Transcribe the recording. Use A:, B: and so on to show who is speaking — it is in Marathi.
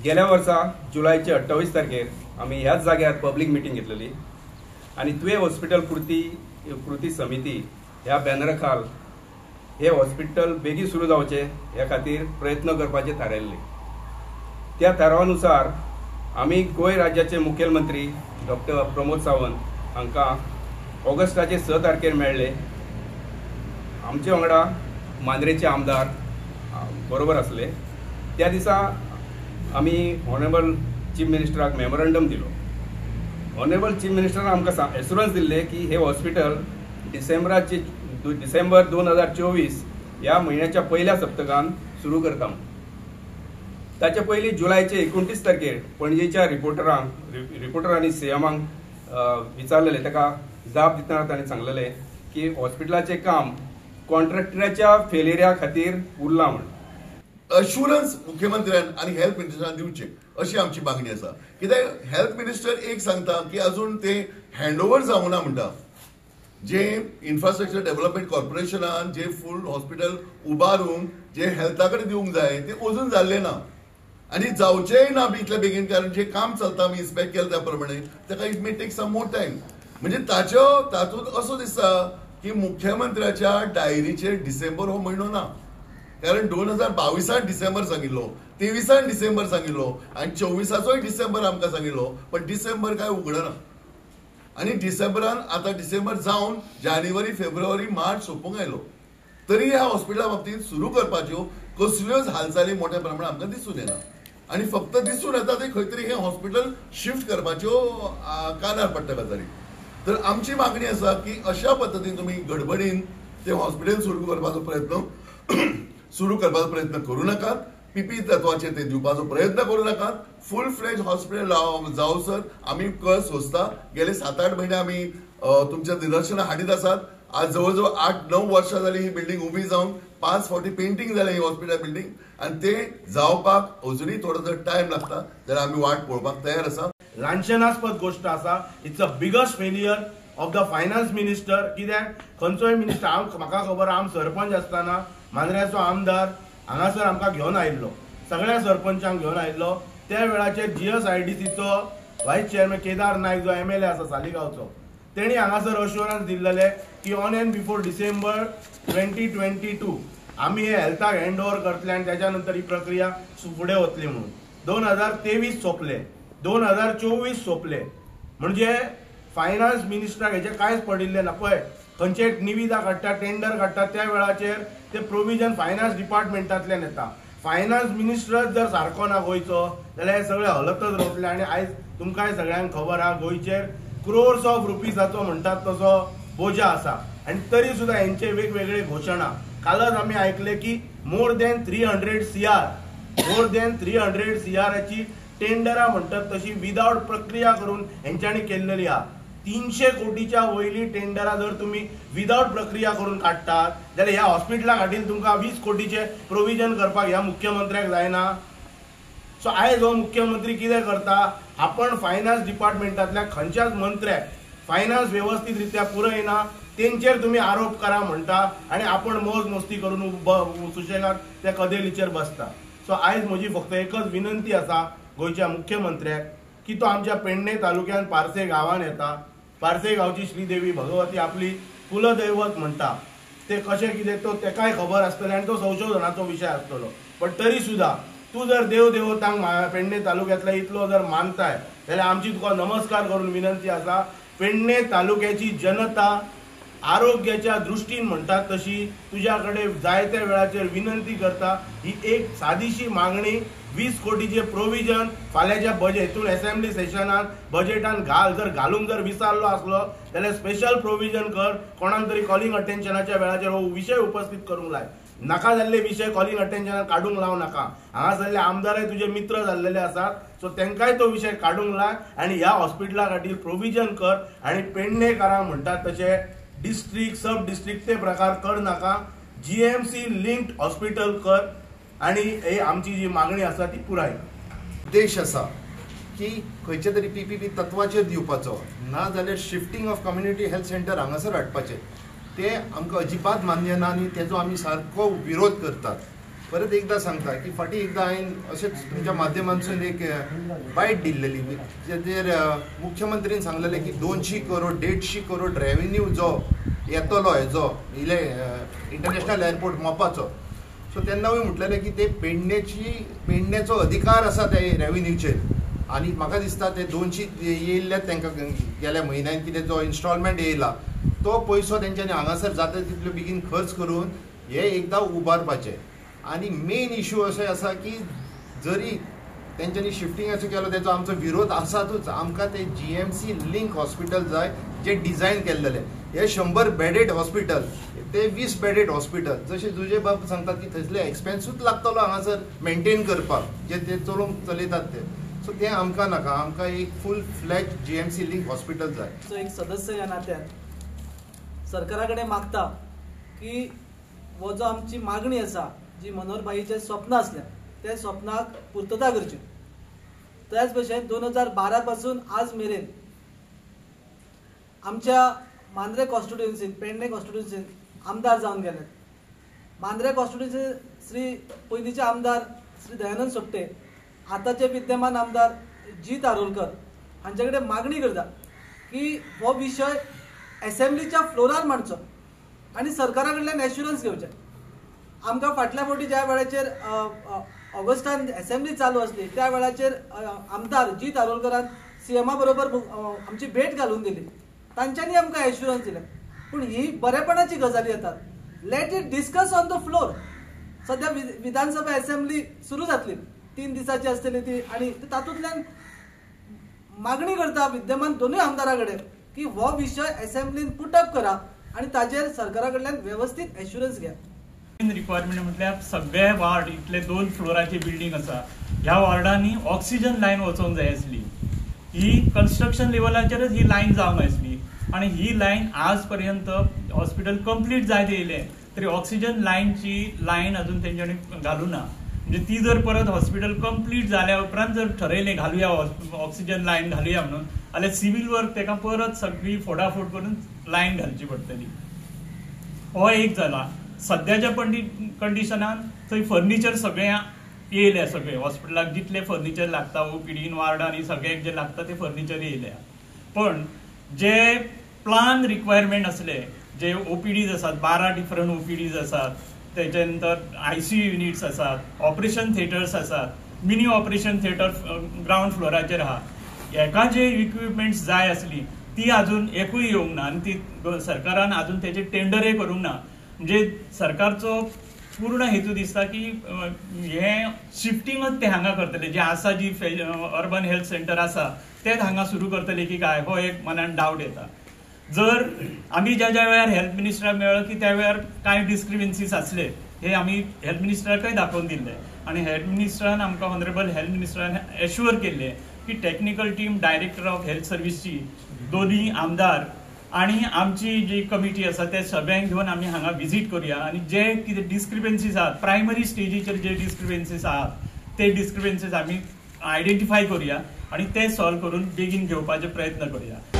A: गेल्या वर्सा जुलैचे 28 तारखेर आम्ही ह्याच जाग्यार पब्लिक मिटींग घेतलेली आणि तुवें हॉस्पिटल कृती समिती ह्या बॅनरा खाल हे हॉस्पिटल बेगी सुरू जावचे ह्या खातीर प्रयत्न करपाचे थारायल्ले। त्या थारावानुसार आम्ही गोंय राज्याचे मुखेलमंत्री डॉक्टर प्रमोद सावंत हांकां ऑगस्टाचे 6 तारखेर मेळ्ळे। आमचे वांगडा मांद्रेचे आमदार बरोबर असले। त्या दिसा आम्ही ऑनरेबल चीफ मिनिस्टराक मेमोरंडम दिलो। ऑनरेबल चीफ मिनिस्टरान आमकां एश्युरन्स दिल्ले की हे हॉस्पिटल डिसेंबर 2024 ह्या म्हयन्याच्या पहिल्या सप्तकांत सुरू करता। ताचे पयलीं जुलैचे 29 तारखेर पणजेच्या रिपोर्टरांनी सीएमांक विचारलेले, ताका जाप दितना ताणें सांगलेले की हॉस्पिटलाचें काम कॉन्ट्रॅक्टराच्या फेलियरा खातीर उरलां म्हण।
B: अश्युरन्स मुख्यमंत्र्यान आणि हेल्थ मिनिस्टरान दिवचे अशी आमची मागणी आसा। कित्याक हेल्थ मिनिस्टर एक सांगता की अजून ते हँडओव्हर जावना म्हणटा। जे इन्फ्रास्ट्रक्चर डेव्हलपमेंट कॉर्पोरेशनान जे फूल हॉस्पिटल उबारून जे हेल्था कडेन दिवंक जाय ते अजून जाल्ले ना आणि जावचेय ना इतले बेगीन, कारण जे काम चलता आमी इन्स्पेक्ट केले त्या प्रमाणे ताका it may take some more time. म्हणजे तातूंत असो दिसता की मुख्यमंत्र्याच्या डायरीचेर डिसेंबर हो म्हयनो ना, कारण 2022 डिसेंबर सांगिल्लो, 23 डिसेंबर सांगिल्लो आणि 24 डिसेंबर आमकां सांगिल्लो, पण डिसेंबर काय उगडना। आणि डिसेंबरान आता डिसेंबर जावन जानेवारी फेब्रुवारी मार्च सोंपूंक आयलो, तरी ह्या हॉस्पिटला बाबतीत सुरू करपाच्यो कसल्योच हालचाली मोठ्या प्रमाणात आमकां दिसून येना। आणि फक्त दिसून येता ते खंय तरी हे हॉस्पिटल शिफ्ट करपाच्यो कानार पडटा गजाली। तर आमची मागणी आसा की अशा पद्दतीन तुमी गडबडीन ते हॉस्पिटल सुरू करपाचो प्रयत्न करू नाकात। पीपी तत्वाचेर ते दिवपाचो प्रयत्न करू नाकात। फुल फ्लेज हॉस्पिटल जावसर आम्ही कळ सोंसता। गेले 7-8 महिने आम्ही तुमच्या निदर्शनां हाडीत आसात। आज जवळजवळ 8-9 वर्षां जाली ही बिल्डिंग उबी जावन, 5 फावटी पेंटिंग जालें ही हॉस्पिटल बिल्डिंग, आणि ते जावपाक अजुनूय थोडो जर टायम लागता जाल्यार आमी वाट पळोवपाक तयार आसा।
C: लांछनास्पद गोष्ट आसा। It's a biggest failure of the finance minister. कित्याक खंयचोय मिनिस्टर म्हाका खबर हांव सरपंच आसतना मांद्र्याचो आमदार हांगासर आमकां घेवन आयिल्लो, सगळ्या सरपंचांक घेवन आयिल्लो। त्या वेळाचेर GSIDCचो व्हायस चेअरमॅन केदार नायक जो MLA आसा सालिगांवचो, तेणी हांगासर अश्युरन्स दिल्लेले की ऑन एंड बिफोर डिसेंबर 2022 आमी हे हेल्थाक हँडओव्हर करतले आणि त्याच्या नंतर ही प्रक्रिया फुडें वतली म्हणून। 2023 सोंपले, 2024 सोंपले, म्हणजे फायनान्स मिनिस्टराक हेचे कांयच पडिल्ले ना। पळय खंयचे निविदा काडटा, टेंडर काडटा, त्या वेळाचेर ते प्रोविजन फायनान्स डिपार्टमेंटांतल्यान येता। फायनान्स मिनिस्टरच जर सारको ना गोंयचो जाल्यार हे सगळे हलतच रावतले। आणि आयज तुमकांय सगळ्यांक खबर आहा गोंयचेर क्रोर्स ऑफ रुपीजाचो म्हणटात तसो बोजा आसा, आणि तरी सुद्धा यांचे वेगवेगळे घोषणा। कालच आम्ही ऐकले की मोर दॅन 300 CR टेंडरा म्हणतात तशी विदाउट प्रक्रिया करून यांच्यानी केलेली आहा। 300 कोटीच्या वयली टेंडरा जर तुम्ही विदाउट प्रक्रिया करून काढतात जाल्यार ह्या हॉस्पिटला खातीर तुमकां 20 कोटीचे प्रोविजन करपाक ह्या मुख्यमंत्र्याक जायना। सो आयज हो मुख्यमंत्री कितें करता, आपण फायनान्स डिपार्टमेंटातल्या खंयच्याच मंत्र्याक फायनान्स व्यवस्थितरित्या पुरयना तेंचेर तुम्ही आरोप करा म्हणटा, आणि आपण मोज मस्ती करून सुशेगाद त्या कदेलीचेर बसता। सो आयज म्हजी फक्त एकच विनंती आसा गोंयच्या मुख्यमंत्र्याक की तो आमच्या पेडणे तालुक्यात पारसे गांवांत येता। पारसे गांवची श्रीदेवी भगवती आपली कुलदैवत म्हणटा, ते कशें कितें तो तेकाय खबर आसतलें आणि तो संशोधनाचो विषय आसतलो। पण तरी सुद्धा तू जर देवदेवतांक पेडणे तालुक्यातल्या इतलो जर मानताय जाल्यार आमची तुका नमस्कार करून विनंती आसा, पेडणे तालुक्याची जनता आरोग्याच्या दृष्टीन म्हणतात तशी तुझ्याकडे जायत्या वेळाचेर विनंती करता। ही एक सादीशी मागणी 20 कोटीचे प्रोविजन फाल्याच्या बजेटून असेंब्ली सेशनात बजेटान जर घालूंक जर विसरलो असलो जाल्यार स्पेशल प्रोविजन कर। कोणाक तरी कॉलिंग अटेन्शनाच्या वेळाचेर हो विषय उपस्थित करूंक लाय। नाका जाल्ले विषय कॉलिंग अटेन्शनात काढूंक लाव नाका। हांगासरले आमदारय तुझे मित्र जाल्लेले आसात, सो तेंकाय तो विषय काढूंक लाय आणि ह्या हॉस्पिटला खातीर प्रोविजन कर। आणि पेडणेकारांक म्हणटात तशे डिस्ट्रिक्ट सब डिस्ट्रिक्ट ते प्रकार कर नाका, GMC लिंक्ड हॉस्पिटल कर, आणि हे आमची जी मागणी आसा ती पुराय।
D: उद्देश आसा की खंयचे तरी PPP तत्वाचेर दिवपाचो, ना जाल्यार shifting of community health centre हांगासर हाडपाचें, ते आमकां अजिबात मान्य ना आणि तेजो आमी सारको विरोध करतात। परत एकदा सांगता की फाटी एकदा हांवें अशेंच तुमच्या माध्यमांतसून एक बायट दिल्लेली जेचेर मुख्यमंत्रीन सांगलेलें की 200 करोड 150 करोड रेव्हेन्यू जो येतलो हेजो इंटरनॅशनल एअरपोर्ट मोपाचो. सो तेन्ना हांवें म्हटलेलें की ते पेडण्याचो अधिकार आसा त्या रेव्हेन्यूचेर आनी म्हाका दिसता ते 200 येयल्ल्यात तांकां गेल्या म्हयन्यान कितें जो इन्स्टॉलमेंट येयला तो पयसो तेंच्यांनी हांगासर जाता तितलो बेगीन खर्च करून हे एकदां उबारपाचें. आनी मेन इश्यू अशें आसा की जरी तेंच्यांनी शिफ्टिंगाचो केलो तेचो आमचो विरोध आसातूच. आमकां ते GMC लिंक हॉस्पिटल जाय जे डिझायन केल्लेलें. हे 100 बेडेड हॉस्पिटल ते 20 बेडेड हॉस्पिटल जशें तुजे बाब सांगतात की थंयसले एक्सपेन्सूच लागतलो हांगासर मेंटेन करपाक जे ते चलयतात ते. सो तें आमकां नाका. आमकां एक फूल फ्लॅज GMC लिंक हॉस्पिटल जाय.
E: सो एक सदस्य ह्या नात्यान सरकारा कडेन मागता की हो जो आमची मागणी आसा जी मनोहरबाईचें स्वप्न असलें त्या स्वप्नाक पूर्तता करची. त्याच भशेन 2012 पासून आज मेरेन आमच्या मांद्रे कॉन्स्टिट्युएन्सीन पेडणे कॉन्स्टिट्युएन्सीन आमदार जावन गेले. मांद्रे कॉन्स्टिट्युएन्सी पयलींचे आमदार श्री दयानंद सोपटे आतांचे विद्यमान आमदार जीत आरोलकर हांचे कडेन मागणी करता की हो विशय असेंब्लीच्या फ्लोरार मांडचो आनी सरकारा कडल्यान एश्युरन्स घेवचे. आमकां फाटल्या फावटी ज्या वेळाचेर ऑगस्टान असेंब्ली चालू आसली त्या वेळाचेर आमदार जीत आरोलकरान CMA बरोबर आमची भेट घालून दिली. तांच्यांनी आमकां एश्युरन्स दिले. पूण ही बरेपणाची गजाली येतात. Let it discuss on the floor. सध्या विधानसभा असेंब्ली सुरू जातली 3 दिसाची आसतली ती आनी तातूंतल्यान मागणी करता विद्यमान दोनूय आमदारा कडेन की हो विशय असेंब्लीन पुटअप करा आनी ताजेर सरकारा कडल्यान व्यवस्थीत एश्युरन्स घ्या.
F: रिक्वायरमेंट म्हटल्यार सगळे वार्ड इतले 2 फ्लोराची बिल्डींग आसा ह्या वार्डांनी ऑक्सिजन लायन वचोंक जाय आसली. ही कन्स्ट्रक्शन लेवलाचेरच ही लायन जावंक आसली आनी ही लायन आज पर्यंत हॉस्पिटल कंप्लीट जायत येयलें तरी ऑक्सिजन लायनची लायन अजून तेंच्यांनी घालूं ना. म्हणजे ती जर परत हॉस्पिटल कंप्लीट जाल्या उपरांत जर ठरयलें घालुया ऑक्सिजन लायन घालुया म्हणून जाल्यार सिव्हील वर्क ताका परत सगळी फोडाफोड करून लायन घालची पडटली. हो एक जाला. सद्याच्या कंडिशनान थंय फर्निचर सगळें येयल्या सगळें हॉस्पिटलाक जितले फर्निचर लागता OPD वार्डांनी सगळ्यांक जे लागता ते फर्निचर येयल्या. पण जे प्लान रिक्वायरमेंट असले जे OPDs आसात 12 डिफरंट OPDs आसात त्याच्या नंतर ICU युनिट्स आसात ऑपरेशन थिएटर्स आसात मिनी ऑपरेशन थिएटर ग्राउंड फ्लोराचेर आहा. हेका जे इक्विपमेंट्स जाय आसली ती अजून एकूय येवंक ना आनी ती सरकारान अजून तेचे टेंडरय करूंक ना. म्हणजे सरकारचो पूर्ण हेतू दिसता की हे शिफ्टिंगच ते हांगा करतले जे आसा जी अर्बन हेल्थ सेंटर आसा तेच हांगा सुरू करतले की काय हो एक मनान डावट येता. जर आम्ही ज्या वेळार हेल्थ मिनिस्टराक मेळ्ळो की त्या वेळार कांय डिस्क्रिपन्सीज आसले हे आम्ही हेल्थ मिनिस्टराकय दाखोवन दिल्ले आनी हेल्थ मिनिस्टरान आमकां ऑनरेबल हेल्थ मिनिस्टरान एश्युअर केल्ले की technical team director of health सर्विसची दोन्ही आमदार आणि आमची जी कमिटी आसा ते सगळ्यांक घेवन आमी हांगा विजीट करूया आनी जे कितें डिस्क्रिपन्सीज आहात प्रायमरी स्टेजीचेर जे डिस्क्रिपन्सीज आहात ते डिस्क्रिपन्सीज आमी आयडेंटिफाय करूया आणि ते सॉल्व करून बेगीन घेवपाचे प्रयत्न करूया.